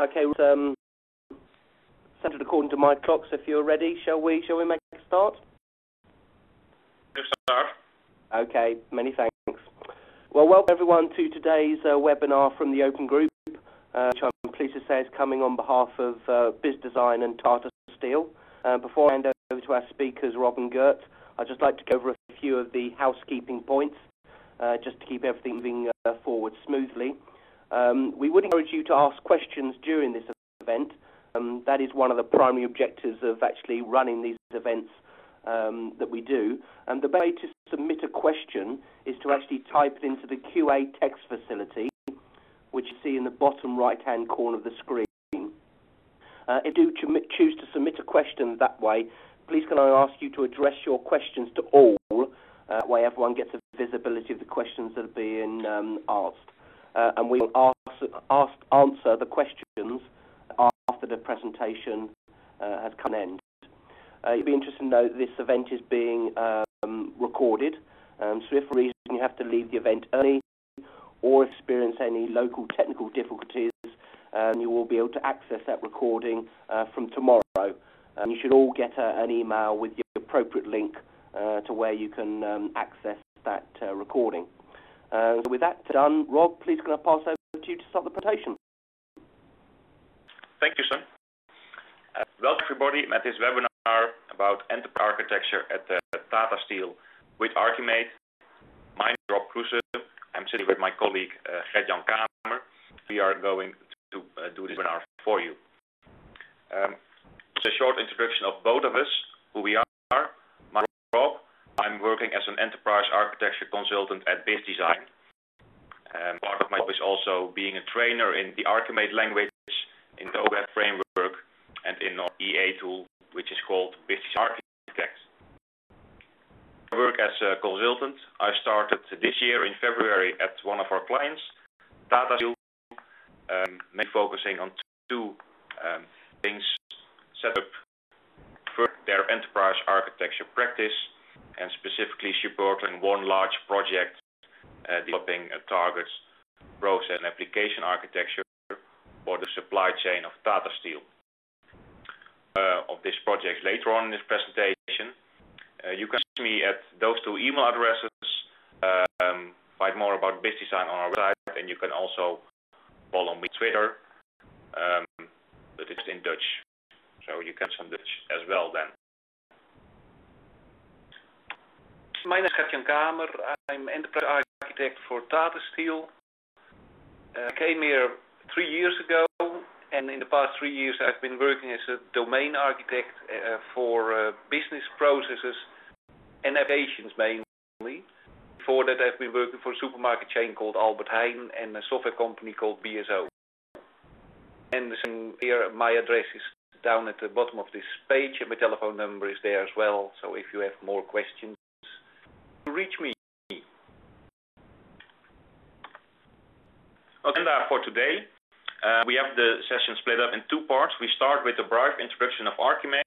Okay, centered according to my clock, so if you're ready, shall we make a start? Start. Okay, many thanks. Well, welcome everyone to today's webinar from the Open Group, which I'm pleased to say is coming on behalf of BizDesign and Tata Steel. Before I hand over to our speakers, Rob and Gert, I'd just like to go over a few of the housekeeping points, just to keep everything moving forward smoothly. We would encourage you to ask questions during this event. That is one of the primary objectives of actually running these events that we do. And the way to submit a question is to actually type it into the QA text facility, which you see in the bottom right-hand corner of the screen. If you do choose to submit a question that way, please can I ask you to address your questions to all, that way everyone gets a visibility of the questions that are being asked. And we will answer the questions after the presentation has come to an end. You'll be interested to know that this event is being recorded, so if for a reason you have to leave the event early or experience any local technical difficulties, you will be able to access that recording from tomorrow. You should all get an email with the appropriate link to where you can access that recording. So with that done, Rob, please can I pass over to you to start the presentation? Thank you, sir. Welcome everybody at this webinar about enterprise architecture at Tata Steel with Archimate. My name is Rob Kruse. I'm sitting with my colleague Gert-Jan Kamer. We are going to do this webinar for you. It's a short introduction of both of us, who we are. My name is Rob. I'm working as an enterprise architecture consultant at BizDesign. Part of my job is also being a trainer in the Archimate language, in the OWeb framework, and in our EA tool, which is called BizDesign Architect. I work as a consultant. I started this year in February at one of our clients, Tata Steel, mainly focusing on two things: set up for their enterprise architecture practice, and specifically supporting one large project, developing targets, process, and application architecture for the supply chain of Tata Steel. Of this project later on in this presentation. You can see me at those two email addresses, find more about BizDesign on our website, and you can also follow me on Twitter, but it's in Dutch, so you can some Dutch as well then. My name is Gert-Jan Kamer. I'm enterprise architect for Tata Steel. I came here 3 years ago, and in the past 3 years I've been working as a domain architect for business processes and applications mainly. Before that I've been working for a supermarket chain called Albert Heijn and a software company called BSO. And here my address is down at the bottom of this page, and my telephone number is there as well, so if you have more questions, reach me. Agenda for today. We have the session split up in two parts. We start with a brief introduction of Archimate,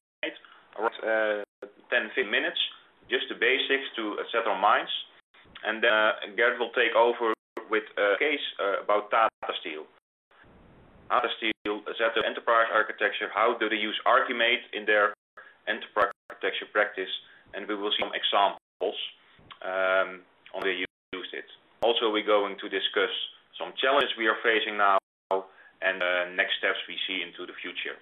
around 10-15 minutes, just the basics to set our minds. And then Gert will take over with a case about Tata Steel. Tata Steel set up enterprise architecture. How do they use Archimate in their enterprise architecture practice? And we will see some examples on how they used it. Also, we're going to discuss some challenges we are facing now, and next steps we see into the future.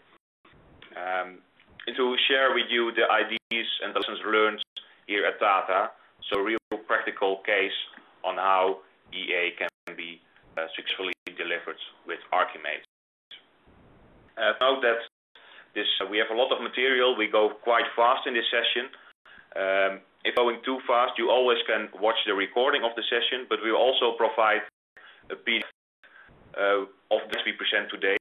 And to share with you the ideas and lessons learned here at Tata, so a real practical case on how EA can be successfully delivered with Archimate. Note that we have a lot of material. We go quite fast in this session. If going too fast, you always can watch the recording of the session, but we will also provide a PDF of this we present today,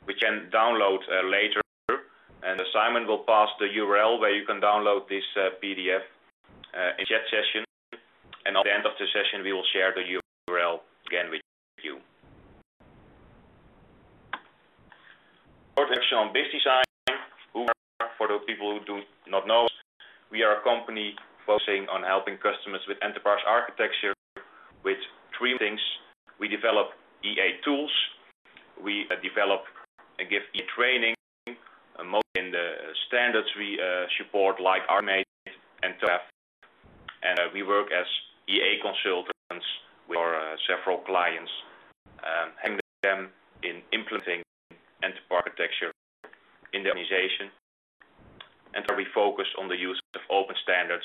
which you can download later, and Simon will pass the URL where you can download this PDF in chat session, and at the end of the session we will share the URL again with you. Short introduction on BizDesign. Who are, for the people who do not know, we are a company focusing on helping customers with enterprise architecture with three things. We develop EA tools, we develop give training, mostly in the standards we support, like Archimate and TOGAF. And we work as EA consultants with our several clients, helping them in implementing enterprise architecture in the organization, and where we focus on the use of open standards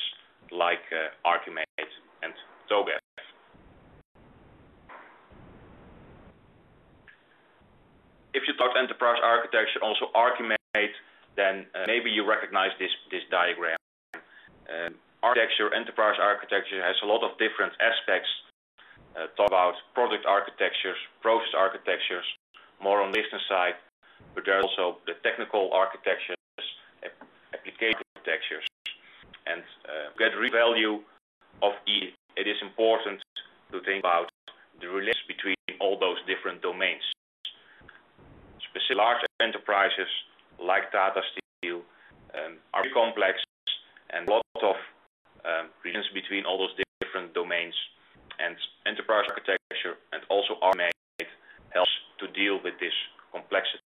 like Archimate and TOGAF. If you talk enterprise architecture, also Archimate, then maybe you recognize this diagram. Enterprise architecture has a lot of different aspects. Talk about product architectures, process architectures, more on the business side, but there are also the technical architectures, application architectures. And to get real value of EA, it is important to think about the relations between all those different domains. Specific large enterprises like Tata Steel are very complex, and a lot of relations between all those different domains, and enterprise architecture and also Archimate helps to deal with this complexity.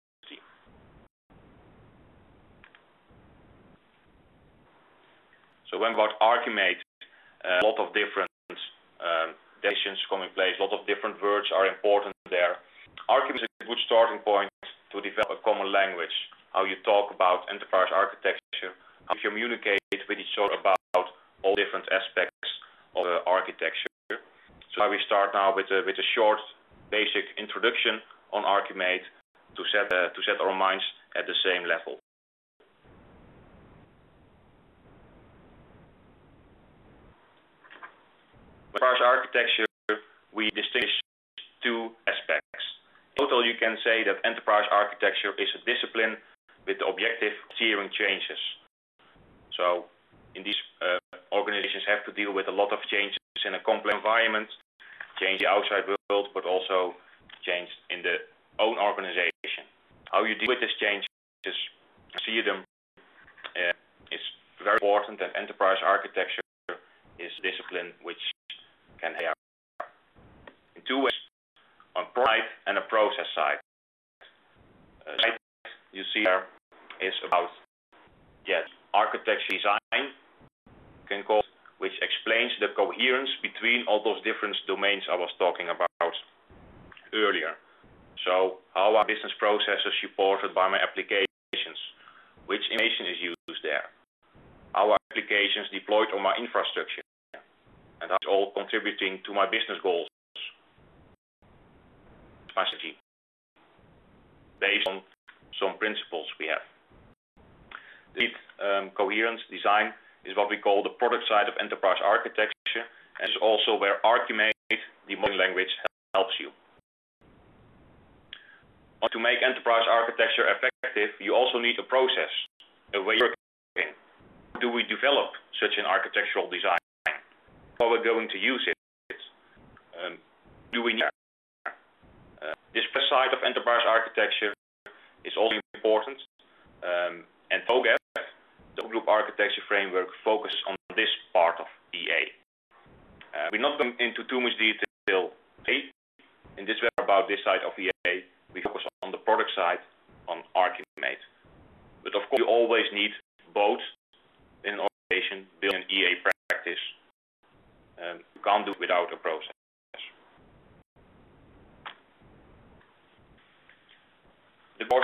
So when about Archimate, a lot of different definitions come in place, a lot of different words are important there. Archimate is a good starting point to develop a common language, how you talk about enterprise architecture, how you communicate with each other about all different aspects of architecture. So we start now with a short, basic introduction on Archimate to set our minds at the same level. With enterprise architecture, we distinguish two aspects. In total, you can say that enterprise architecture is a discipline with the objective of steering changes. So in these organizations have to deal with a lot of changes in a complex environment, change the outside world, but also change in the own organization. How you deal with these changes, see them, is very important, and enterprise architecture is a discipline which can help in two ways, on product and a process side. Side you see there is about architecture design, can call, which explains the coherence between all those different domains I was talking about earlier. So how are business processes supported by my applications? Which information is used there? How are applications deployed on my infrastructure? And how it's all contributing to my business goals? My strategy, based on some principles we have. The coherence design is what we call the product side of enterprise architecture, and is also where Archimate, the modeling language, helps you. To make enterprise architecture effective, you also need a process, a way of working. How do we develop such an architectural design? How are we going to use it? Do we need this side of enterprise architecture is also important, and TOGAF, the group architecture framework, focuses on this part of EA. We're not going into too much detail in this web about this side of EA. We focus on the product side, on Archimate. But of course, you always need both in an organization, building an EA practice. You can't do it without a process.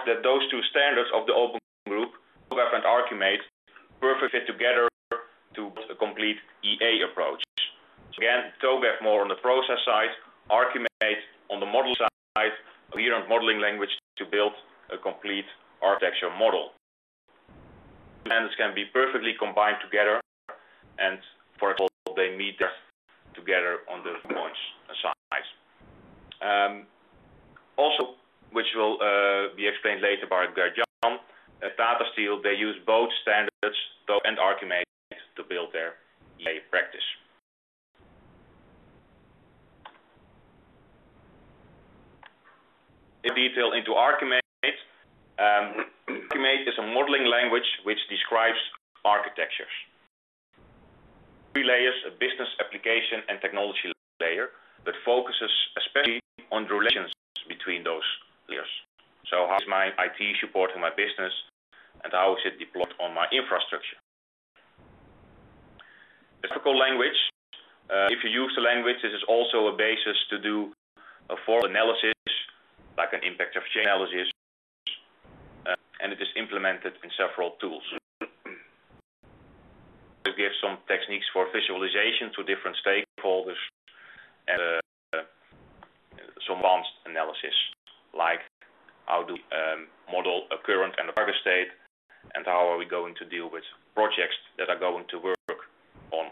That those two standards of the open group, TOGAF and Archimate, perfectly fit together to build a complete EA approach. So again, TOGAF more on the process side, Archimate on the model side, a coherent modeling language to build a complete architecture model. Standards can be perfectly combined together, and for example, they meet together on the points side. Also, which will be explained later by Gert-Jan, Tata Steel, they use both standards, TOGAF and Archimate, to build their EA practice. In detail into Archimate, Archimate is a modeling language which describes architectures. 3 layers, a business, application, and technology layer, but focuses especially on the relations between those layers. So how is my IT supporting my business, and how is it deployed on my infrastructure? The technical language, if you use the language, this is also a basis to do a formal analysis, like an impact of change analysis, and it is implemented in several tools. It gives some techniques for visualization to different stakeholders and some advanced analysis, like how do we model a current and a target state, and how are we going to deal with projects that are going to work on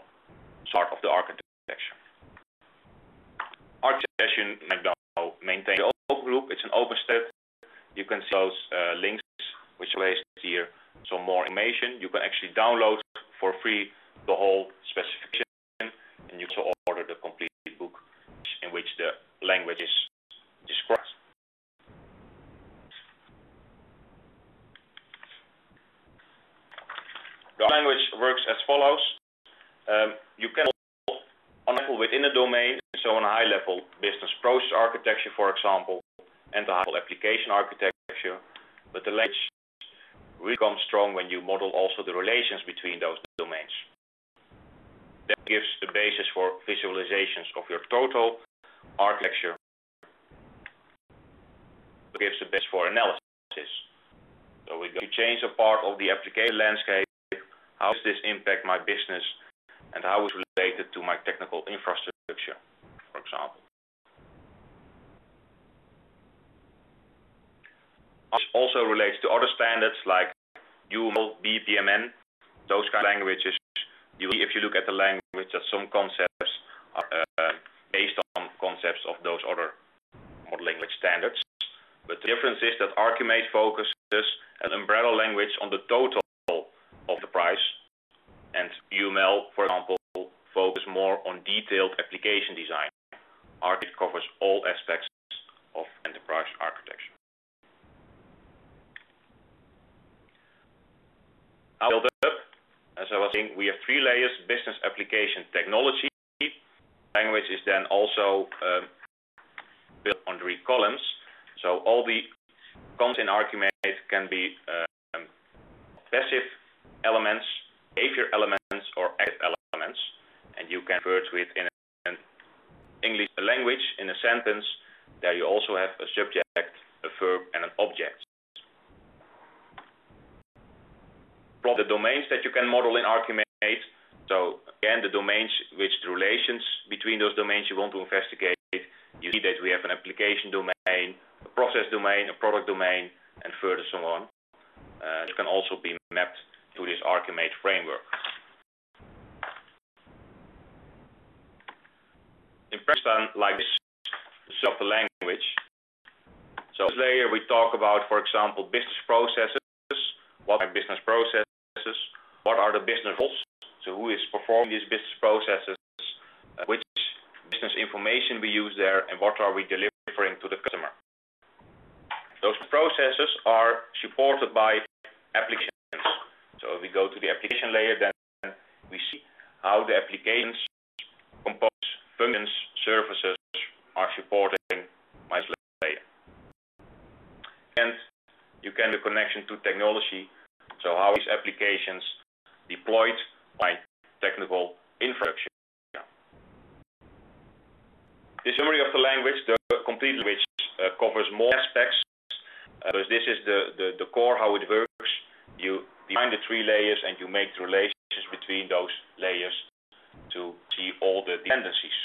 part of the architecture. Architecture, maintain the open group. It's an open state. You can see those links which are placed here. Some more information. You can actually download for free the whole specification, and you can also order the complete book in which the language is described. The language works as follows. You can on level within a domain, so on a high level business process architecture, for example, and a high level application architecture, but the language really comes strong when you model also the relations between those domains. That gives the basis for visualizations of your total architecture. It gives the base for analysis. So we go to change a part of the application landscape. How does this impact my business, and how is it related to my technical infrastructure, for example. This also relates to other standards like UML, BPMN, those kind of languages. If you look at the language, that some concepts are based on concepts of those other modeling language standards. But the difference is that Archimate focuses an umbrella language on the total of the price, and UML, for example, focus more on detailed application design. Archimate covers all aspects of enterprise architecture. Build up, as I was saying, we have 3 layers: business, application, technology. Language is then also built on 3 columns. So all the columns in Archimate can be passive elements, behavior elements, or active elements, and you can convert with in an English language in a sentence. There you also have a subject, a verb, and an object. From the domains that you can model in Archimate, so again, the domains which the relations between those domains you want to investigate, you see that we have an application domain, a process domain, a product domain, and further so on. It can also be mapped to this Archimate framework. In practice, like this, of the language. So this layer we talk about, for example, business processes. What are business processes? What are the business roles? So who is performing these business processes? Which business information we use there, and what are we delivering to the customer? Those processes are supported by applications. So if we go to the application layer, then we see how the applications, components, functions, services are supporting my layer. And you can do connection to technology. So how is applications deployed by technical infrastructure? The summary of the language, the complete language, covers more aspects. Because this is the core, how it works. You define the 3 layers and you make the relations between those layers to see all the dependencies.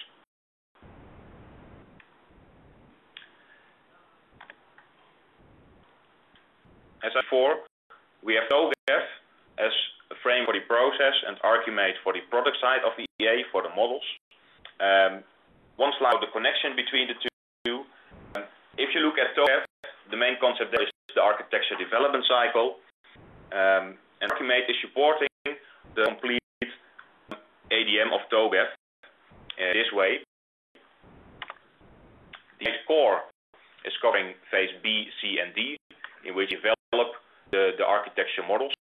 As before, we have TOGAF as a frame for the process and Archimate for the product side of the EA for the models. One slide, the connection between the two. If you look at TOGAF, the main concept there is the architecture development cycle. And Archimate is supporting the complete ADM of TOGAF this way. The core is covering phase B, C, and D, in which you develop the architecture models.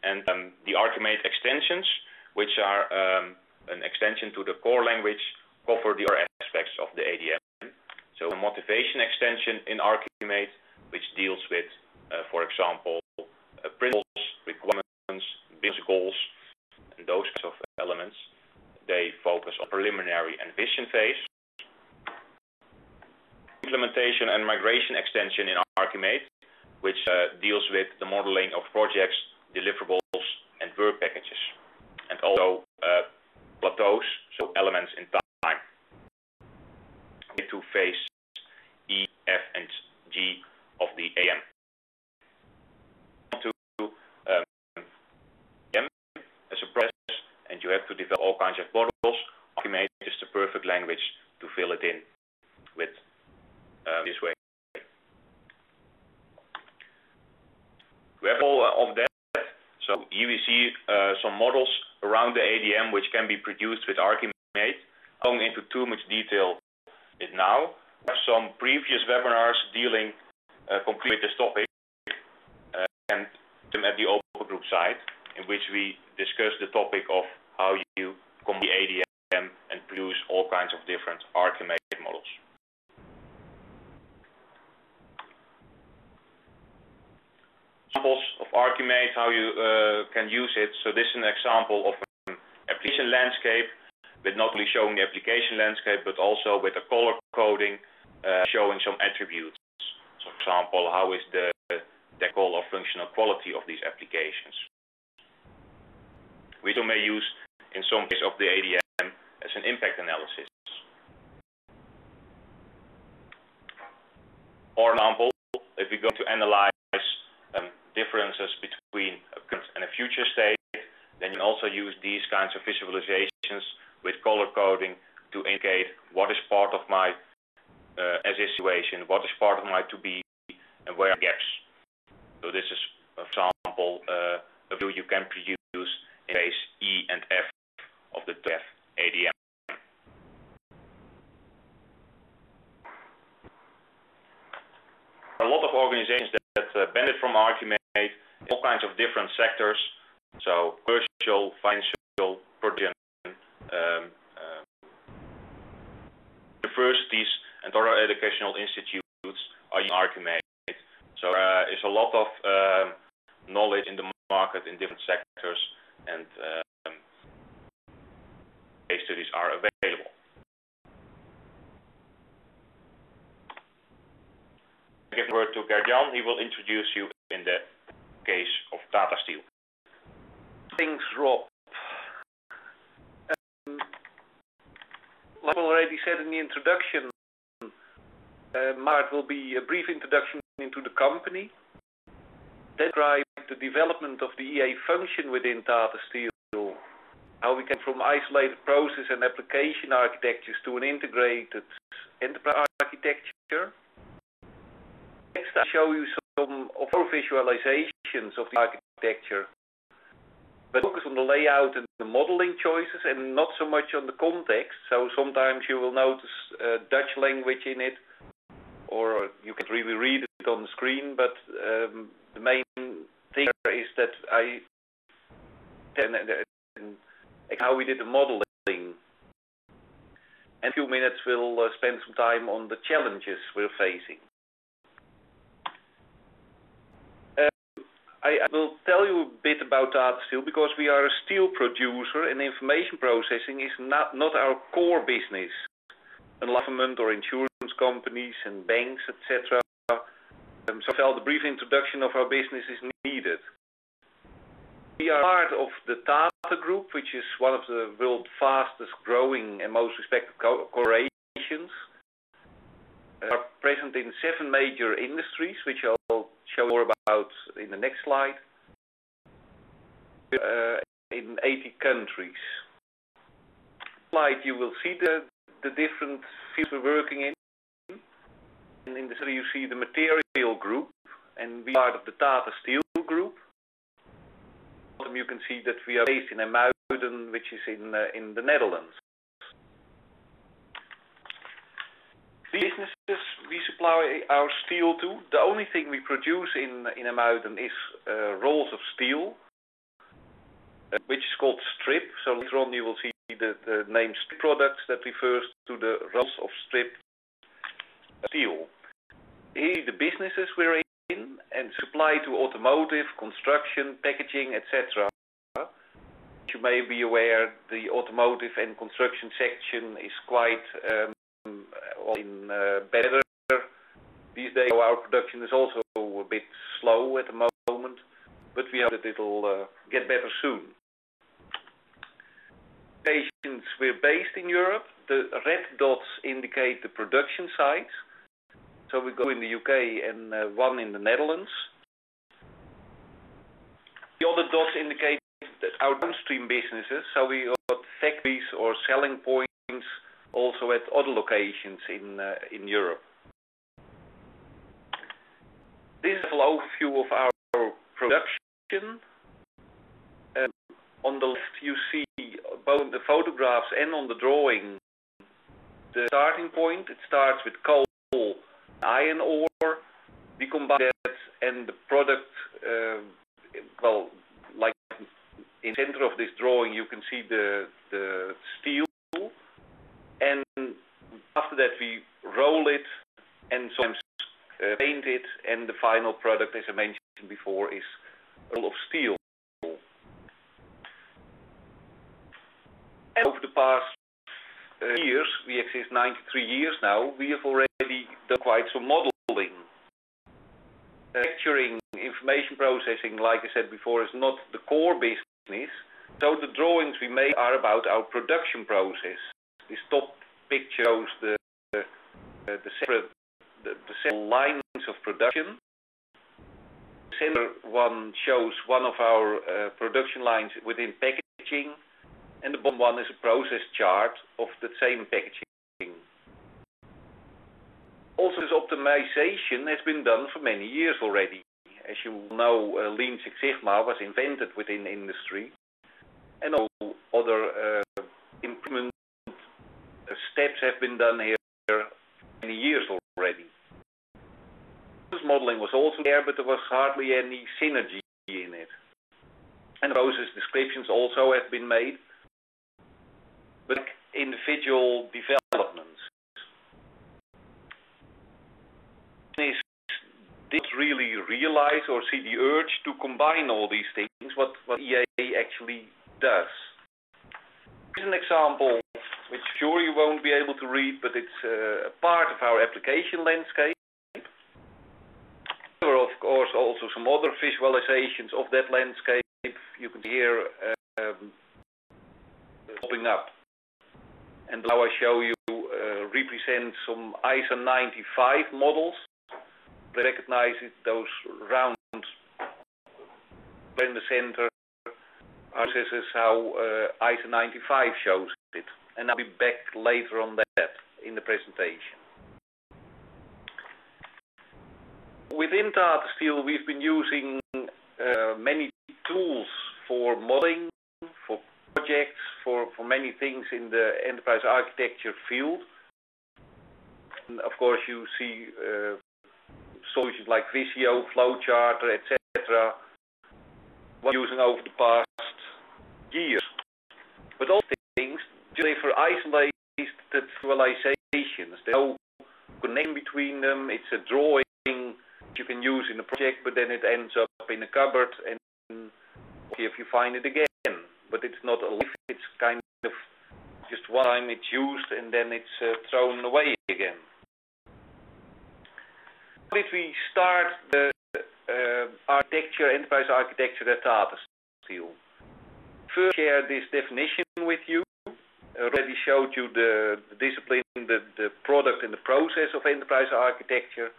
And the Archimate extensions, which are an extension to the core language, cover the other aspects of the ADM. So a motivation extension in Archimate, which deals with, for example, principles, requirements, business goals, and those kinds of elements. They focus on preliminary and vision phase. Implementation and migration extension in Archimate, which deals with the modeling of projects, deliverables, and work packages. And also plateaus, so elements in time. To phase E, F, and G of the AM. To AM as a process, and you have to develop all kinds of models. Archimate is the perfect language to fill it in with this way. We have all of that. So here we see some models around the ADM which can be produced with Archimate. Going into too much detail now. We have some previous webinars dealing completely with this topic and at the Open Group site, in which we discussed the topic of how you combine the ADM and produce all kinds of different Archimate models. Examples of Archimate, how you can use it. So this is an example of an application landscape, with not only showing the application landscape, but also with a color coding showing some attributes. So, for example, how is the technical or functional quality of these applications? We may use, in some cases of the ADM, as an impact analysis. For example, if we go to analyze differences between a current and a future state, then you can also use these kinds of visualizations with color coding to indicate what is part of my as is situation, what is part of my to be, and where are gaps. So this is, for example, a view you can produce in phase E and F of the TF ADM. A lot of organizations that benefit from Archimate in all kinds of different sectors, so commercial, financial, production, universities and other educational institutes are using Archimate. So there is a lot of knowledge in the market in different sectors, and case studies are available. I give the word to Gert-Jan. He will introduce you in the case of Tata Steel. Thanks, Rob. Like I already said in the introduction, will be a brief introduction into the company, describe the development of the EA function within Tata Steel, how we came from isolated process and application architectures to an integrated enterprise architecture. Next, I'll show you some of our visualizations of the architecture, but focus on the layout and the modeling choices and not so much on the context. So sometimes you will notice Dutch language in it, or you can really read it on the screen, but the main thing is that how we did the modeling. And in a few minutes we'll spend some time on the challenges we're facing. I will tell you a bit about Tata Steel because we are a steel producer and information processing is not our core business. Government or insurance companies and banks, etc. So I felt a brief introduction of our business is needed. We are part of the Tata Group, which is one of the world's fastest growing and most respected corporations. We are present in 7 major industries, which I'll show more about in the next slide. In 80 countries. Slide you will see the different fields we're working in. And in the center you see the material group, and we are part of the Tata Steel Group. You can see that we are based in IJmuiden, which is in the Netherlands. The businesses we supply our steel to, the only thing we produce in IJmuiden is rolls of steel, which is called strip. So later on you will see the name strip products that refers to the rolls of strip the businesses we're in and supply to automotive, construction, packaging, etc. You may be aware the automotive and construction section is quite better these days. Our production is also a bit slow at the moment, but we hope that it'll get better soon. We're based in Europe. The red dots indicate the production sites. So we go in the UK and one in the Netherlands. The other dots indicate that our downstream businesses, so we got factories or selling points also at other locations in Europe. This is an overview of our production. On the left you see both the photographs and on the drawing the starting point. It starts with coal, iron ore. We combine that and the product, like in the center of this drawing you can see the steel, and after that we roll it and sometimes paint it, and the final product, as I mentioned before, is a roll of steel. And over the past years, we exist 93 years now, we have already done quite some modeling. Manufacturing, information processing, like I said before, is not the core business. So the drawings we make are about our production process. This top picture shows the several lines of production. The center one shows one of our production lines within packaging, and the bottom one is a process chart of the same packaging. Also, this optimization has been done for many years already. As you know, Lean Six Sigma was invented within industry, and all other improvement steps have been done here many years already. This modeling was also there, but there was hardly any synergy in it. And process descriptions also have been made, but individual developments. Business didn't really realize or see the urge to combine all these things, what EA actually does. Here's an example, which sure you won't be able to read, but it's a part of our application landscape. There are, of course, also some other visualizations of that landscape. You can hear popping up. And now I show you represent some ISO 95 models. Recognize it, those round in the center. This is how ISO 95 shows it. And I'll be back later on that in the presentation. Within Tata Steel, we've been using many tools for modeling, for projects, for many things in the enterprise architecture field. And of course, you see solutions like Visio, Flowcharter, etc. We're using over the past years. But all things, they for isolated visualizations. There's no connection between them. It's a drawing you can use in a project, but then it ends up in a cupboard, and if you find it again. But it's not a life, it's kind of just one time it's used and then it's thrown away again. How did we start the architecture, enterprise architecture at Tata Steel? First, share this definition with you. I already showed you the discipline, the product and the process of enterprise architecture.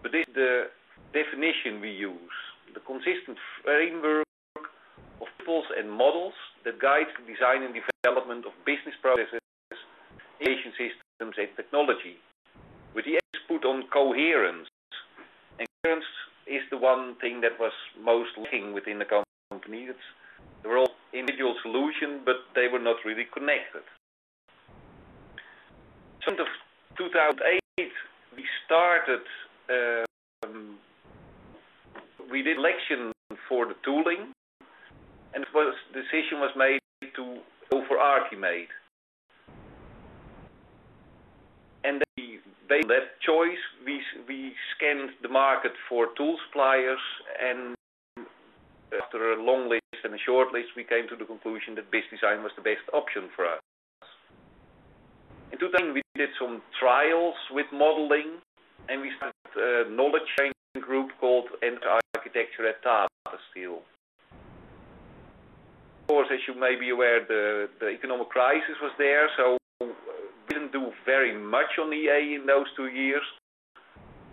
But this is the definition we use, the consistent framework of principles and models that guides the design and development of business processes, information systems and technology, with the emphasis put on coherence. And coherence is the one thing that was most lacking within the company. They were all individual solutions, but they were not really connected. So in 2008, we started. We did selection for the tooling, and the decision was made to go for Archimate. And based on that choice, we scanned the market for tool suppliers, and after a long list and a short list, we came to the conclusion that BIS Design was the best option for us. In 2000, we did some trials with modeling, and we started a knowledge sharing group called Enterprise Architecture at Tata Steel. Of course, as you may be aware, the economic crisis was there, so we didn't do very much on EA in those 2 years.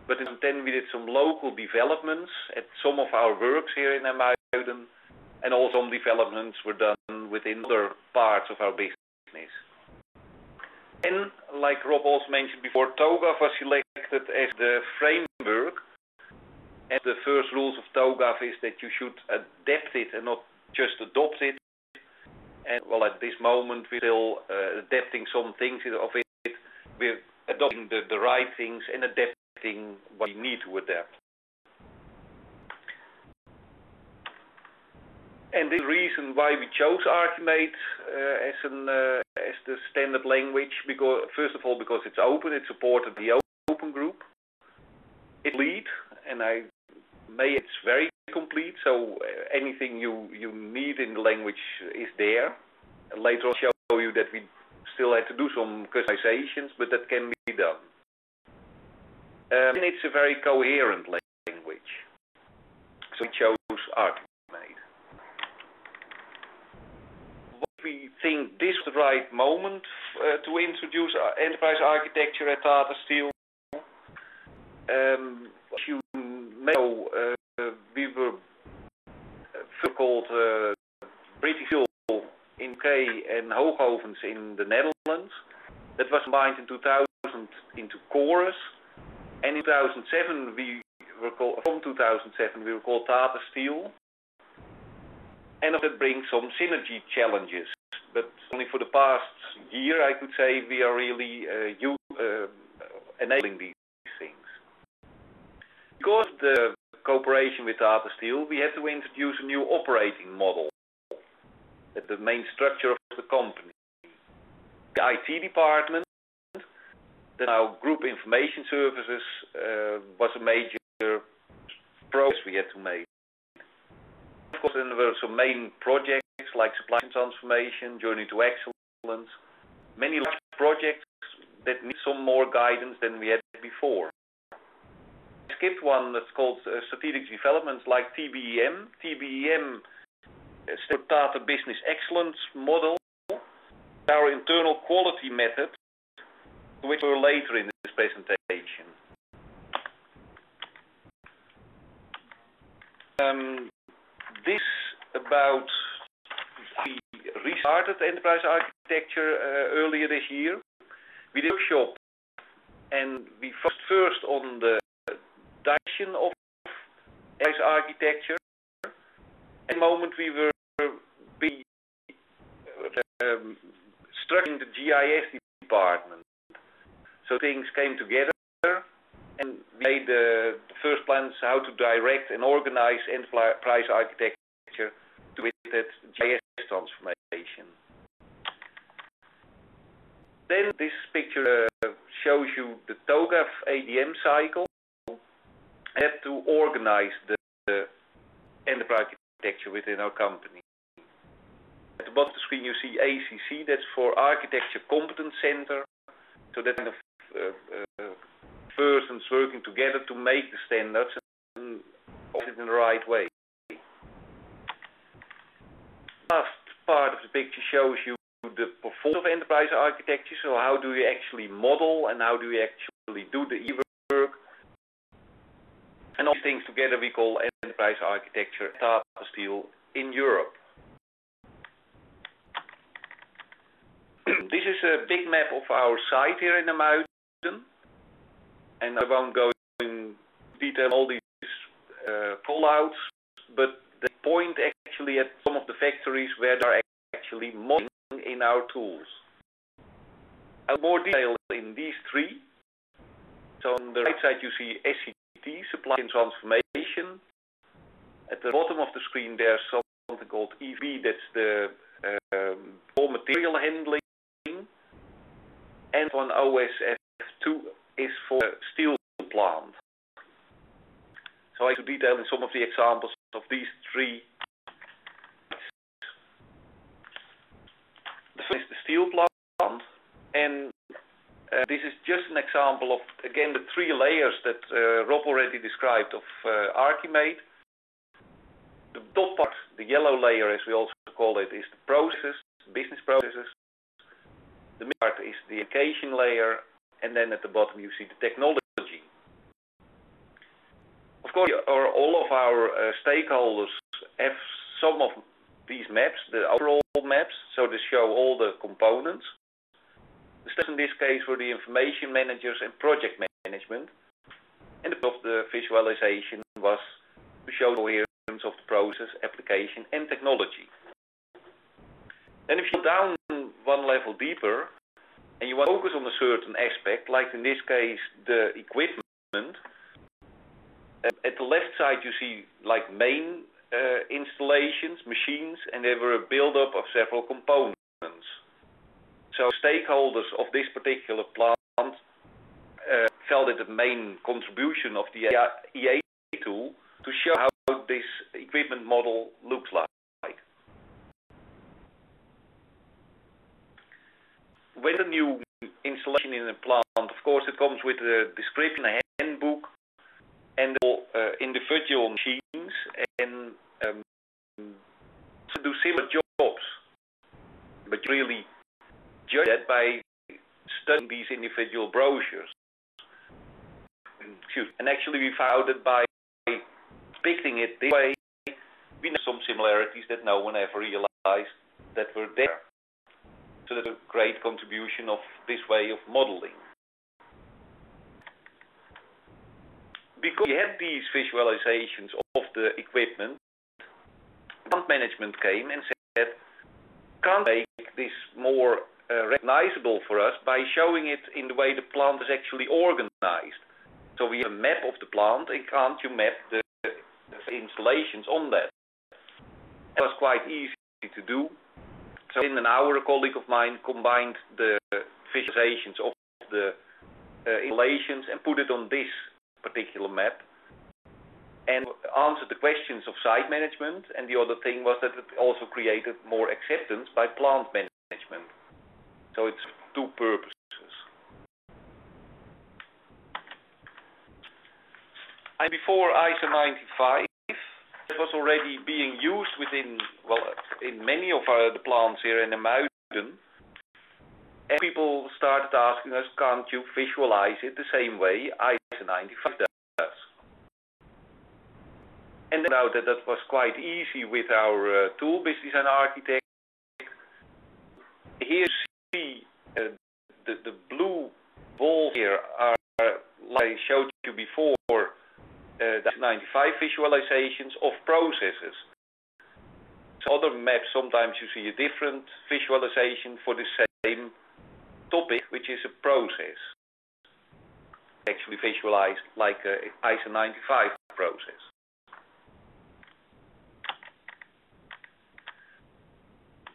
But in 2010 we did some local developments at some of our works here in IJmuiden, and also some developments were done within other parts of our business. And like Rob also mentioned before, TOGAF was selected as the framework. And the first rules of TOGAF is that you should adapt it and not just adopt it. And well, at this moment we're still adapting some things of it. We're adopting the right things and adapting what we need to adapt. And the reason why we chose Archimate as the standard language, because first of all because it's open, it's supported the open group. It's lead, and it's very complete, so anything you need in the language is there. And later I'll show you that we still had to do some customizations, but that can be done. And it's a very coherent language, so we chose Archimate. We think this is the right moment to introduce enterprise architecture at Tata Steel. As you may know, we were called British Steel in UK and Hoogovens in the Netherlands. That was combined in 2000 into Chorus, and in 2007 from 2007 we were called Tata Steel. And that brings some synergy challenges, but only for the past year I could say we are really enabling these things. Because of the cooperation with Tata Steel, we had to introduce a new operating model, the main structure of the company. The IT department, now Group Information Services, was a major progress we had to make. Of course, then there were some main projects like supply chain transformation, journey to excellence, many large projects that need some more guidance than we had before. I skipped one that's called strategic developments like TBEM. TBEM is the Tata Business Excellence model, our internal quality method, which we'll later in this presentation. This about we restarted enterprise architecture earlier this year. We did a workshop and we focused first on the direction of enterprise architecture. At the moment we were structuring the GIS department. So things came together and we made the first plans how to direct and organize enterprise architecture with that GIS transformation. Then this picture shows you the TOGAF ADM cycle. I had to organize the enterprise architecture within our company. At the bottom of the screen you see ACC, that's for Architecture Competence Center. So that kind of persons working together to make the standards and it in the right way. The last part of the picture shows you the performance of enterprise architecture. So how do you actually model and how do you actually do the e-work? And all these things together we call enterprise architecture at Tata Steel in Europe. This is a big map of our site here in IJmuiden. And I won't go in detail all these call-outs, but they point actually at some of the factories where they are actually modeling in our tools. More detail in these three. So on the right side you see SCT, Supply Chain Transformation. At the bottom of the screen there's something called EV, that's the raw material handling. And on OSF2 2 is for a steel plant. So I go into detail in some of the examples of these 3. The first is the steel plant, and this is just an example of, again, the 3 layers that Rob already described of Archimate. The top part, the yellow layer as we also call it, is the processes, business processes. The middle part is the application layer, and then at the bottom you see the technology. Of course, all of our stakeholders have some of these maps, the overall maps, so they show all the components. The steps in this case were the information managers and project management, and the visualization was to show the coherence of the process, application and technology. Then if you go down one level deeper and you want to focus on a certain aspect, like in this case the equipment, at the left side you see like main installations, machines, and they were a build-up of several components. So stakeholders of this particular plant felt it the main contribution of the EA tool to show how this equipment model looks like. When a new installation in a plant, of course it comes with a description, a handbook, and individual machines, and to do similar jobs, but really judge that by studying these individual brochures. And actually we found that by depicting it this way, we know some similarities that no one ever realized that were there. So that's a great contribution of this way of modeling. Because we had these visualizations of the equipment, plant management came and said, can't make this more recognizable for us by showing it in the way the plant is actually organized. So we have a map of the plant, and can't you map the installations on that? It was quite easy to do. So in an hour, a colleague of mine combined the visualizations of the installations and put it on this particular map and answered the questions of site management, and the other thing was that it also created more acceptance by plant management. So it's 2 purposes. And before ISO 95, it was already being used within, in many of the plants here in Muiden. And people started asking us, can't you visualize it the same way ISO 95 does? And then out that was quite easy with our tool, Business Design Architect. Here you see the blue balls here are, like I showed you before, the 95 visualizations of processes. So other maps, sometimes you see a different visualization for the same topic, which is a process. Actually visualized like a ISO 95 process.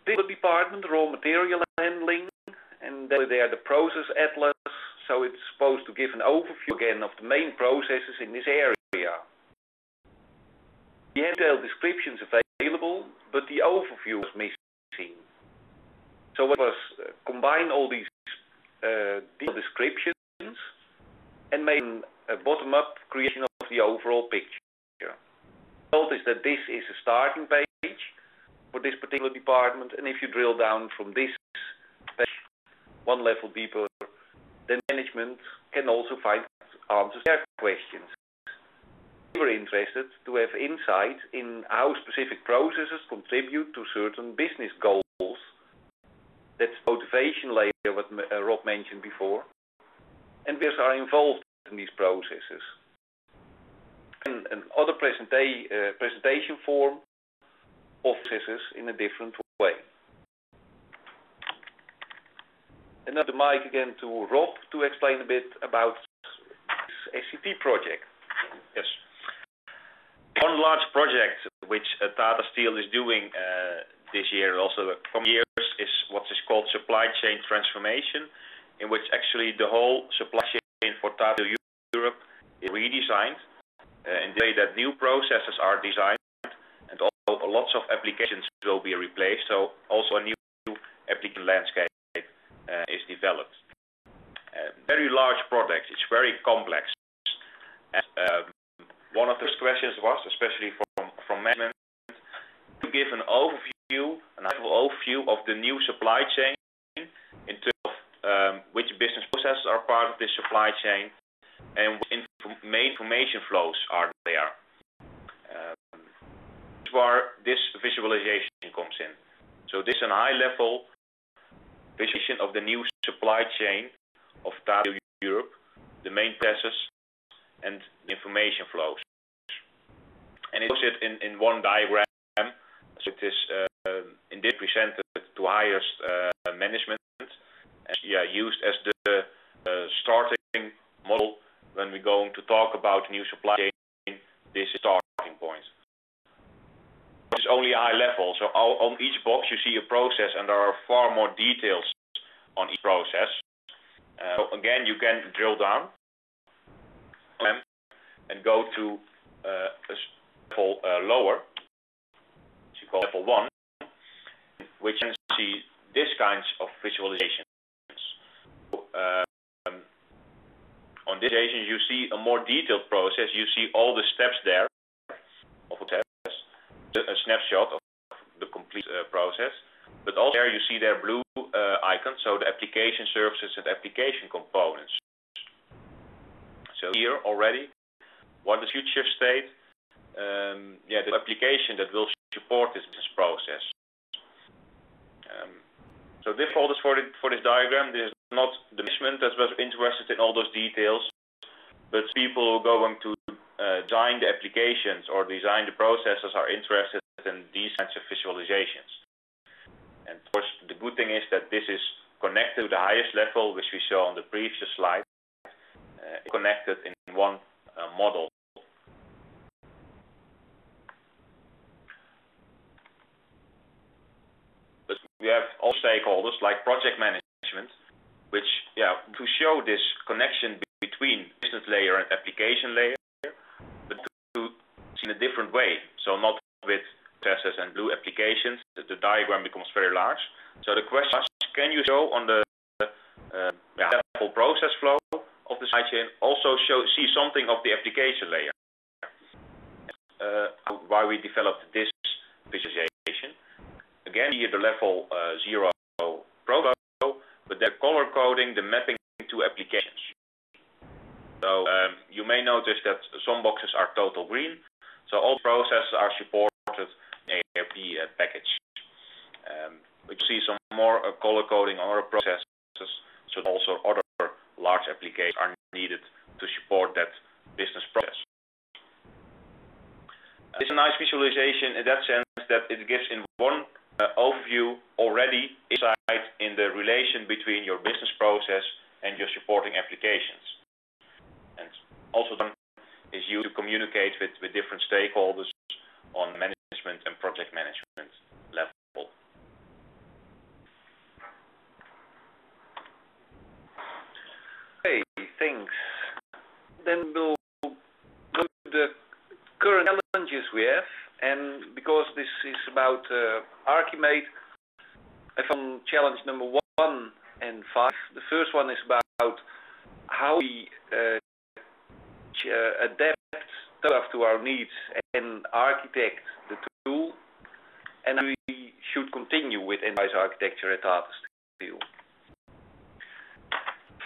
This department, raw material handling, and then there the process atlas. So it's supposed to give an overview again of the main processes in this area. We had detailed descriptions available, but the overview was missing. So it was combine all these detailed descriptions and made a bottom-up creation of the overall picture. The result is that this is a starting page for this particular department, and if you drill down from this page one level deeper, then management can also find answers to their questions. We were interested to have insight in how specific processes contribute to certain business goals. That's the motivation layer, what Rob mentioned before. And we are involved in these processes. And another presentation form of processes in a different way. And now the mic again to Rob to explain a bit about this SCT project. Yes. One large project which Tata Steel is doing this year, also from years, is what is called supply chain transformation. in which actually the whole supply chain for Tata Steel Europe is redesigned in the way that new processes are designed and also lots of applications will be replaced. So also a new application landscape is developed. Very large projects. It's very complex. And, one of the questions was, especially from management, to give an overview, an high-level overview of the new supply chain in terms of which business processes are part of this supply chain and what main information flows are there. Where this visualization comes in. So this is a high-level visualization of the new supply chain of Tata Steel Europe, the main processes and the information flows. And it shows it in one diagram. So it is indeed presented to highest management and used as the starting model when we're going to talk about new supply chain. This is starting point. It's only a high level. So on each box you see a process and there are far more details on each process. So again, you can drill down and go to a level lower, which you call level 1, which you can see this kinds of visualizations. On this visualization, you see a more detailed process. You see all the steps there of a test, a snapshot of the complete process. But also there you see their blue icons, so the application services and application components. So here already, what is future state? The application that will support this business process. So default is for this diagram. This is not the management that was interested in all those details, but people who are going to design the applications or design the processes are interested in these kinds of visualizations. And of course, the good thing is that this is connected to the highest level, which we saw on the previous slide, connected in one model. But we have all stakeholders like project management, which to show this connection between business layer and application layer, but to see in a different way. So not with processes and blue applications, the diagram becomes very large. So the question is, can you show on the level process flow of the supply chain also see something of the application layer? Why we developed this visualization. Again, here the level 0 proto, but they're color coding the mapping to applications. So you may notice that some boxes are total green. So all processes are supported in ARP package. We see some more color coding on other processes, so also other large applications are needed to support that business process. It's a nice visualization in that sense that it gives in one overview already insight in the relation between your business process and your supporting applications. And also then is used to communicate with different stakeholders on management and project management level. Okay, thanks. Then we'll go to the current challenges we have, and because this is about Archimate, I found challenge number 1 and 5. The first one is about how we adapt stuff to our needs and architect the tool, and we should continue with enterprise architecture at Tata Steel.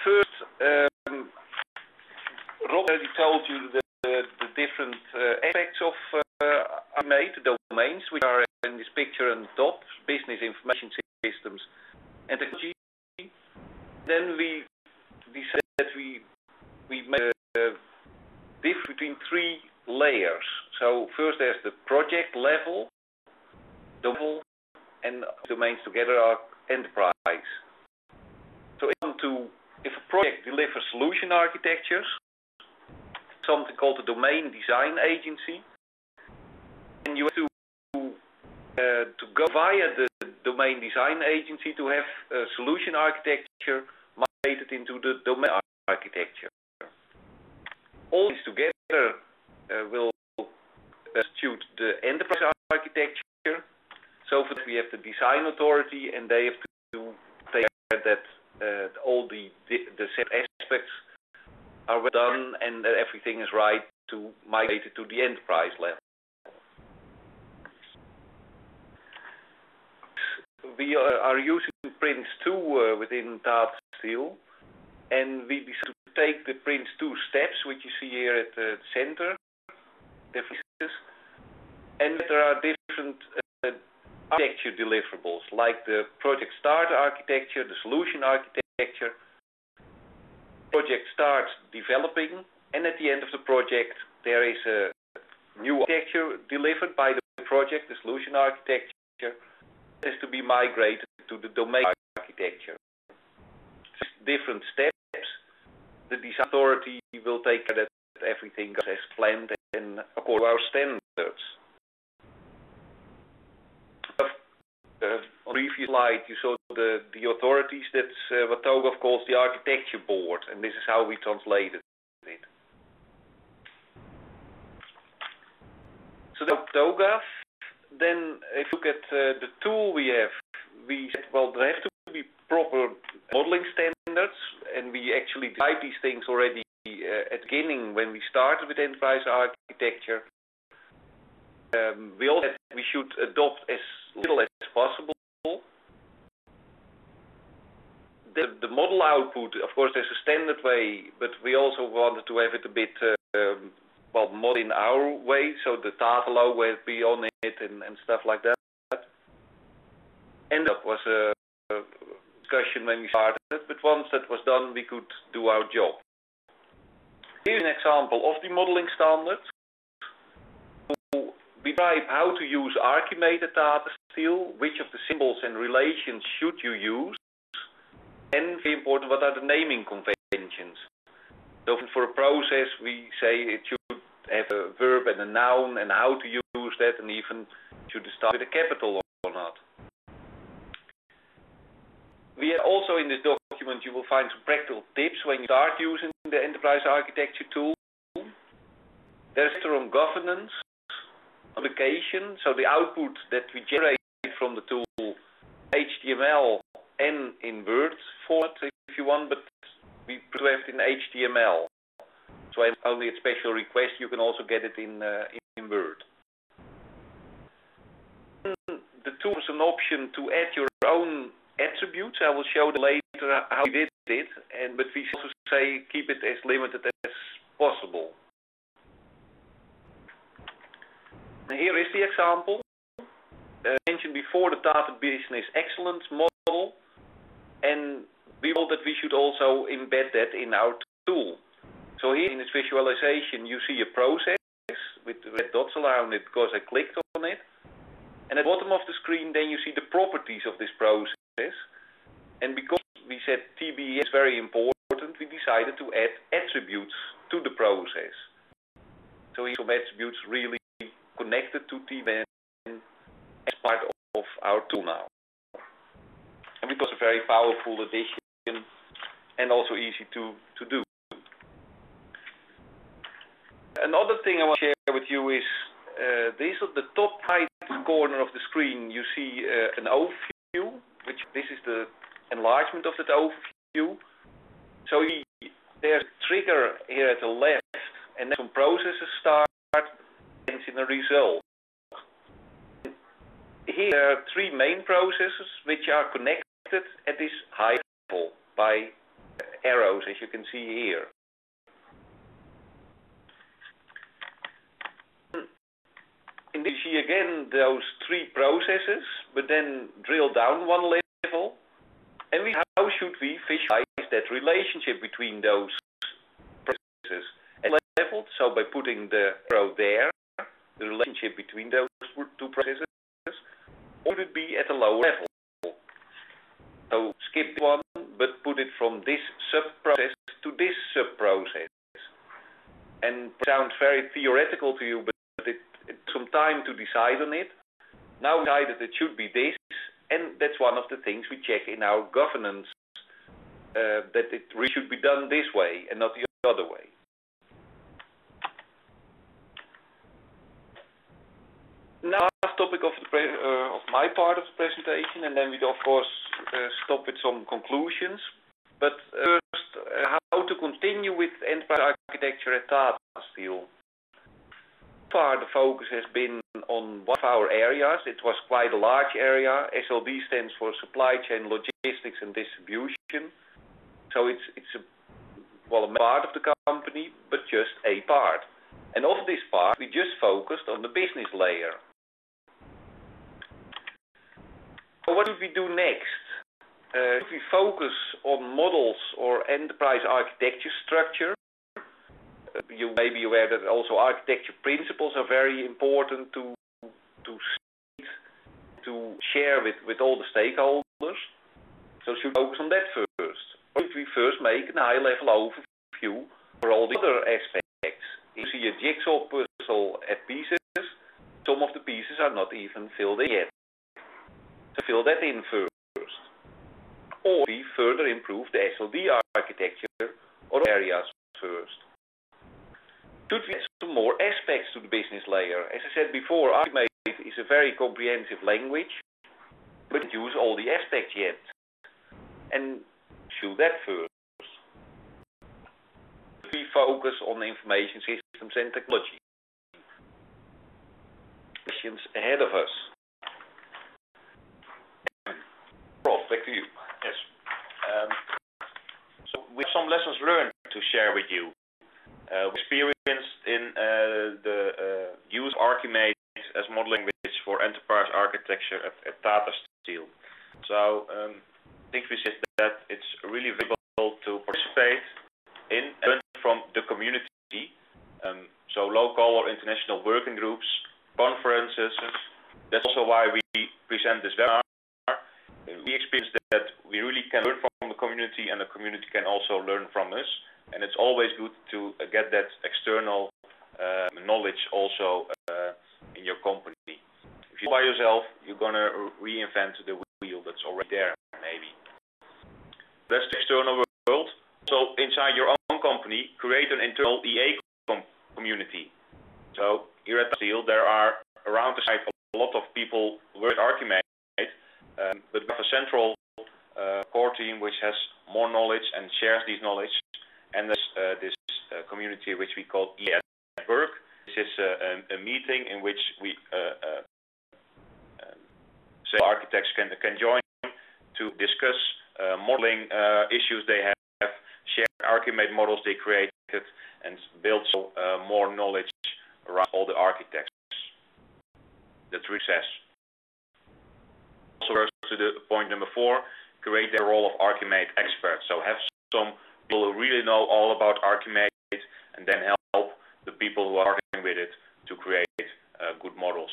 First, Rob already told you the different aspects of Archimate, the domains which are in this picture on the top: business, information systems, and technology. Then we decided that we make a difference between 3 layers. So first there's the project level, and domains together are enterprise. So if a project delivers solution architectures, something called the domain design agency, and you have to go via the domain design agency to have a solution architecture migrated into the domain architecture. All these together will constitute the enterprise architecture. So for that we have the design authority, and they have to take care that all the set aspects are well done and that everything is right to migrate it to the enterprise level. We are using Prince2 within Tata Steel, and we decided to take the Prince2 steps, which you see here at the center, and there are different architecture deliverables, like the project start architecture, the solution architecture. Project starts developing, and at the end of the project there is a new architecture delivered by the project, the solution architecture, that is to be migrated to the domain architecture. Different steps. The design authority will take care that everything goes as planned and according to our standards. On the previous slide you saw the authorities. That's what TOGAF calls the architecture board, and this is how we translated it. So that's TOGAF. Then if you look at the tool we have, we said, well, there have to be proper modeling standards, and we actually decide these things already at the beginning when we started with enterprise architecture. We also said we should adopt as little as possible. The model output, of course, there's a standard way, but we also wanted to have it a bit more in our way, so the Tata logo has to be on it and stuff like that. And that was a discussion when we started, but once that was done, we could do our job. Here's an example of the modeling standard. We describe how to use Archimate at Tata Steel, which of the symbols and relations should you use, and very important, what are the naming conventions. So for a process, we say it should have a verb and a noun, and how to use that, and even should it start with a capital or not. We have also in this document, you will find some practical tips when you start using the enterprise architecture tool. There's a on governance, application, so the output that we generate from the tool, HTML and in Word format if you want, but we have it in HTML. So only at special request you can also get it in Word. The tool has an option to add your own attributes. I will show later how we did it, but we also say keep it as limited as possible. Here is the example. Mentioned before, the Tata Business Excellence model, and we thought that we should also embed that in our tool. So here in this visualization you see a process with the red dots around it because I clicked on it, and at the bottom of the screen then you see the properties of this process, and because we said TBE is very important, we decided to add attributes to the process. So here some attributes really connected to TBE as part of our tool now. And it was a very powerful addition and also easy to do. Another thing I want to share with you is this at the top right corner of the screen you see an overview, which this is the enlargement of that overview. So there's a trigger here at the left, and then some processes start and in a result. Here there are three main processes which are connected at this high level by arrows, as you can see here. And you see again those three processes, but then drill down one level, and how should we visualize that relationship between those processes at level? So by putting the arrow there, the relationship between those two processes, or would it be at a lower level? So skip one, but put it from this sub-process to this sub-process. And it sounds very theoretical to you, but it took some time to decide on it. Now we decided it should be this, and that's one of the things we check in our governance that it really should be done this way and not the other way. Now, last topic of my part of the presentation, and then we of course stop with some conclusions. But first, how to continue with enterprise architecture at Tata Steel. So far, the focus has been on one of our areas. It was quite a large area. SLD stands for Supply Chain, Logistics and Distribution. So it's a part of the company, but just a part. And of this part, we just focused on the business layer. So what should we do next? If we focus on models or enterprise architecture structure, you may be aware that also architecture principles are very important to share with all the stakeholders. So should we focus on that first? Or should we first make a high-level overview for all the other aspects? You see a jigsaw puzzle at pieces, some of the pieces are not even filled in yet. So fill that in first. Or we further improve the SLD architecture or areas first. Should we add some more aspects to the business layer? As I said before, Archimate is a very comprehensive language, but it uses all the aspects yet. And should that first. We focus on information systems and technology. Questions ahead of us. Prof, back to you. Yes. So we have some lessons learned to share with you. We experienced in the use of Archimate as modeling language for enterprise architecture at Tata Steel. So I think we said that it's really valuable to participate in and learn from the community. So local or international working groups, conferences. That's also why we present this webinar. We experienced that we really can learn from the community, and the community can also learn from us. And it's always good to get that external knowledge also in your company. If you're by yourself, you're going to reinvent the wheel that's already there, maybe. That's the external world. So inside your own company, create an internal EA community. So here at Steel, there are around the site a lot of people who work at Archimate, but we have a central core team which has more knowledge and shares this knowledge. And there's this community which we call EA at Work. This is a meeting in which we say architects can join to discuss modeling issues they have, share Archimate models they created, and build more knowledge around all the architects. That's success. Also goes to the point number 4, create the role of Archimate expert. So have some people who really know all about Archimate and then help the people who are working with it to create good models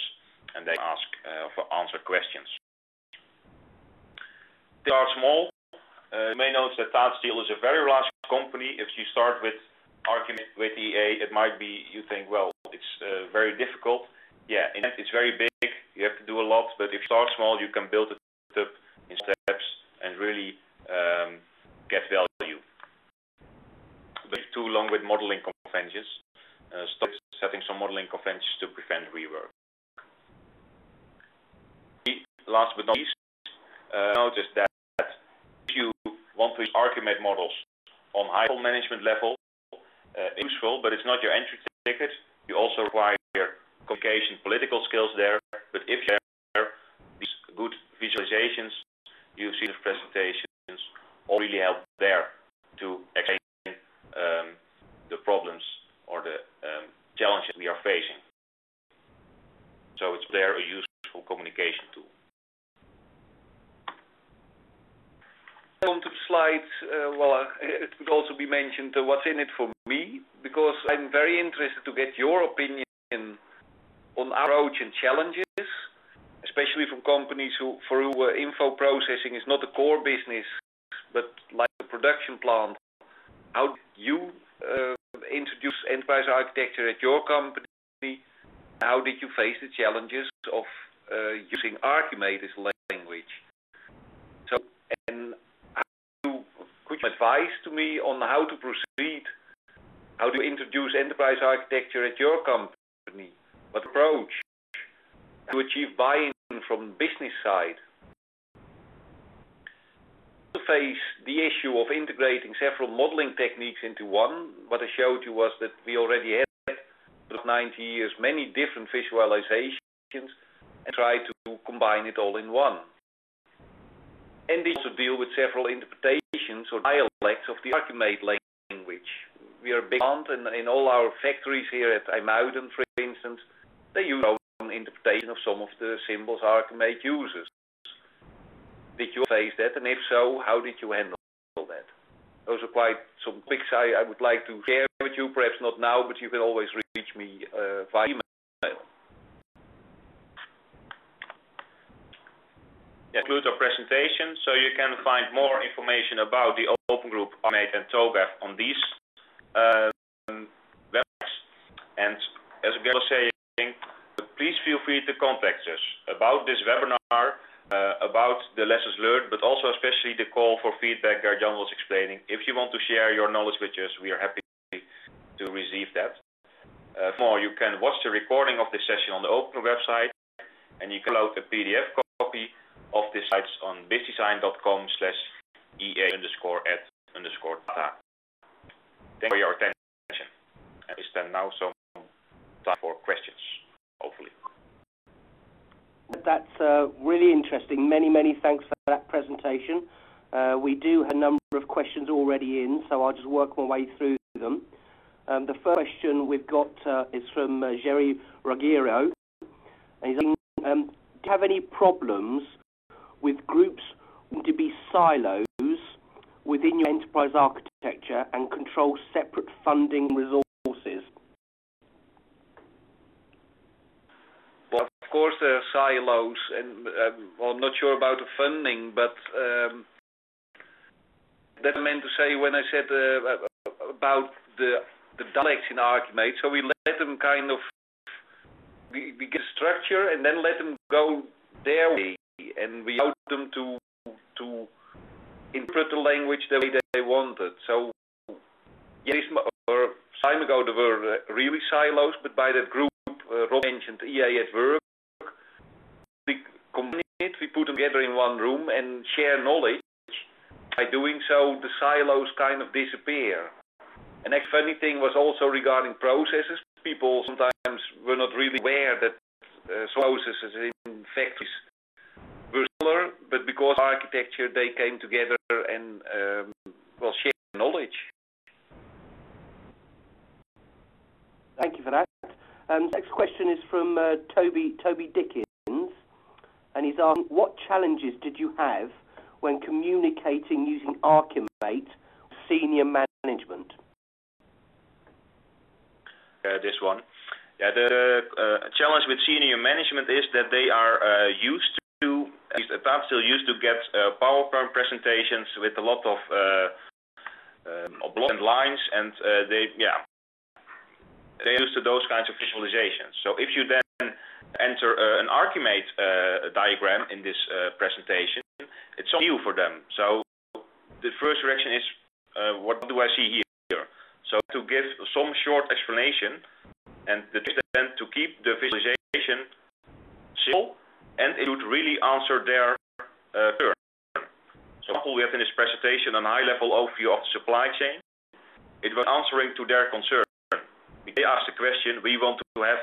and then answer questions. They are small. You may notice that Tata Steel is a very large company. If you start with Archimate, with EA, it might be, you think, well, it's very difficult. Yeah, in the end, it's very big. You have to do a lot, but if you start small, you can build it up in steps and really get value. But if too long with modeling conventions, stop setting some modeling conventions to prevent rework. Last but not least, notice that if you want to use Archimate models on high management level, useful, but it's not your entry ticket. You also require communication, political skills there. But if you have these good visualizations, you see the presentations, all really help there to explain the problems or the challenges we are facing. So it's there a useful communication tool. On to the slides, it could also be mentioned what's in it for me, because I'm very interested to get your opinion on our approach and challenges, especially from companies for whom info processing is not a core business, but like a production plant. How do you introduce enterprise architecture at your company? How did you face the challenges of using Archimate as a language? So, and could you advice to me on how to proceed, how to introduce enterprise architecture at your company, what approach, to achieve buy-in from the business side. To face the issue of integrating several modeling techniques into one, what I showed you was that we already had for 90 years many different visualizations and try to combine it all in one. And they also deal with several interpretations or dialects of the Archimate language. We are big on, and in all our factories here at IJmuiden, for instance, they use their own interpretation of some of the symbols Archimate uses. Did you face that, and if so, how did you handle that? Those are quite some topics I would like to share with you, perhaps not now, but you can always reach me via email. Conclude our presentation, so you can find more information about the Open Group, Archimate and TOGAF on these websites. And as Gary was saying, please feel free to contact us about this webinar, about the lessons learned, but also especially the call for feedback Gert-Jan was explaining. If you want to share your knowledge with us, we are happy to receive that. More, you can watch the recording of this session on the Open website, and you can load a PDF copy of the sites on bizdesign.com/ea_at_data. Thank you for your attention. And we stand now some time for questions, hopefully. That's really interesting. Many thanks for that presentation. We do have a number of questions already in, so I'll just work my way through them. The first question we've got is from Jerry Ruggiero. And he's asking, do you have any problems with groups wanting to be silos within your enterprise architecture and control separate funding resources? Well, of course there are silos, and well, I'm not sure about the funding, but that I meant to say when I said about the dialects in Archimate. So we let them kind of, we get structure and then let them go their way, and we allow them to interpret the language the way they wanted. So yes, or time ago there were really silos, but by that group Rob mentioned, EA at Work, we combine it, we put them together in one room and share knowledge. By doing so, the silos kind of disappear. And the funny thing was also regarding processes. People sometimes were not really aware that processes in factories were similar, but because of architecture they came together and well, shared knowledge. Thank you for that. Next question is from Toby Dickens, and he's asking, what challenges did you have when communicating using Archimate with senior management? This one. Yeah, the challenge with senior management is that they are used to, at least still used to get PowerPoint presentations with a lot of blocks and lines, and they're used to those kinds of visualizations. So if you then enter an Archimate diagram in this presentation, it's so new for them. So the first reaction is, what do I see here? So to give some short explanation, and the trick then to keep the visualization simple, and it would really answer their concern. So we have in this presentation a high-level overview of the supply chain. It was answering to their concern. They asked the question, we want to have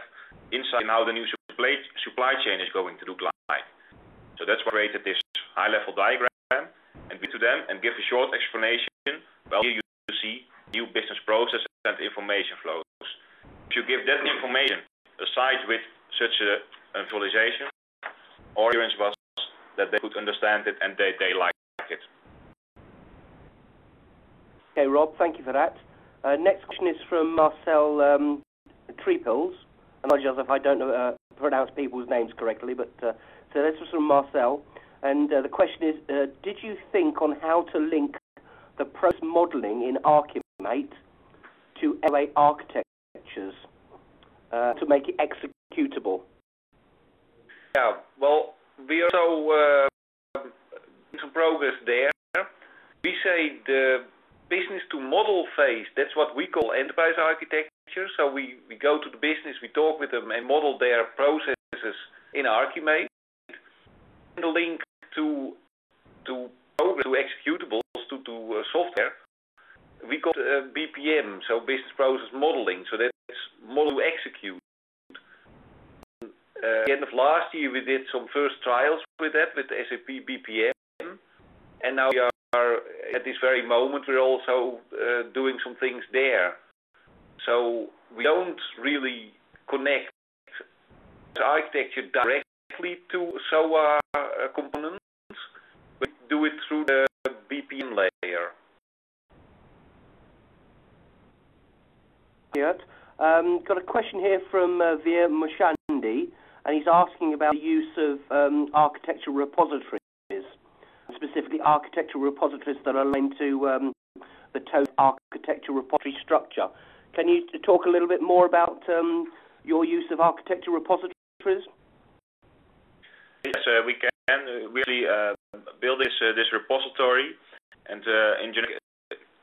insight in how the new supply chain is going to look like. So that's why I created this high-level diagram, and give to them and give a short explanation. Well, here you see new business processes and information flows. If you give that information aside with such a visualization, our experience was that they could understand it and they like it. Okay, Rob, thank you for that. Next question is from Marcel Trepels. I apologize if I don't pronounce people's names correctly, but so this was from Marcel. And the question is, did you think on how to link the process modeling in Archimate to LA architectures to make it executable? Yeah, well, we are also in some progress there. We say the business to model phase, that's what we call enterprise architecture. So we go to the business, we talk with them and model their processes in Archimate. And the link to programs, to executables, to software, we call it BPM, so business process modeling. So that's model to execute. At the end of last year, we did some first trials with that, with SAP BPM. And now we are, at this very moment, we're also doing some things there. So we don't really connect architecture directly to SOA components. We do it through the BPM layer. Got a question here from Veer Mushandi, and he's asking about the use of architecture repositories, specifically architecture repositories that are linked to the TOGAF architecture repository structure. Can you talk a little bit more about your use of architecture repositories? Yes, we can. We really build this repository, and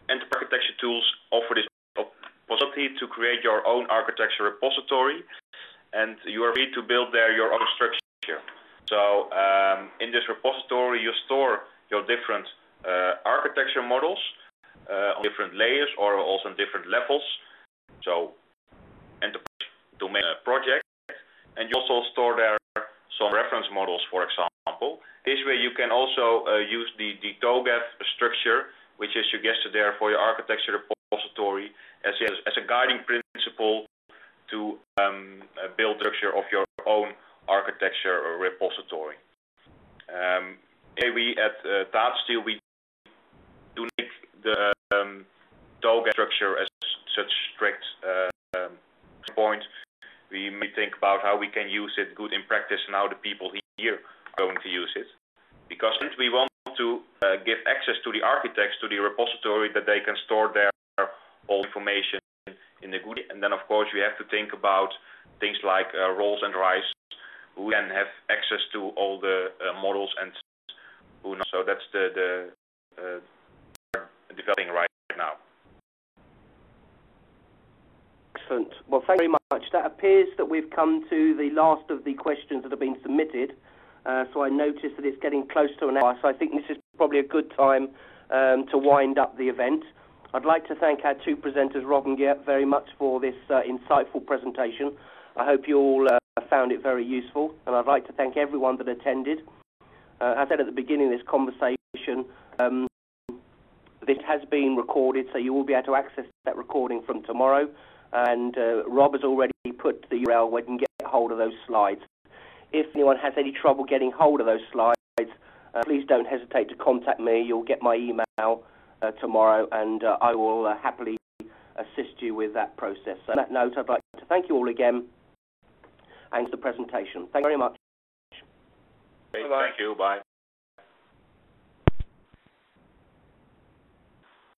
enterprise architecture tools offer this possibility to create your own architecture repository, and you are free to build there your own structure. So in this repository, you store your different architecture models on different layers or also on different levels. So enterprise domain project, and you also store there some reference models, for example. This way you can also use the TOGAF structure, which is suggested there for your architecture repository, as a guiding principle to build the structure of your own architecture repository. We at Tata Steel, we do make the TOGAF structure as such strict point. We may think about how we can use it good in practice and how the people here are going to use it. Because we want to give access to the architects, to the repository, that they can store their all information in the good. And then, of course, we have to think about things like roles and rights, who can have access to all the models and who not. So that's the developing right now. Excellent. Well, thank you very much. That appears that we've come to the last of the questions that have been submitted. So I notice that it's getting close to an hour. So I think this is probably a good time to wind up the event. I'd like to thank our two presenters, Rob and Geert, very much for this insightful presentation. I hope you all found it very useful, and I'd like to thank everyone that attended. As I said at the beginning of this conversation, this has been recorded, so you will be able to access that recording from tomorrow. And Rob has already put the URL where you can get hold of those slides. If anyone has any trouble getting hold of those slides, please don't hesitate to contact me. You'll get my email tomorrow, and I will happily assist you with that process. So on that note, I'd like to thank you all again and for the presentation. Thank you very much. Thank you. Bye.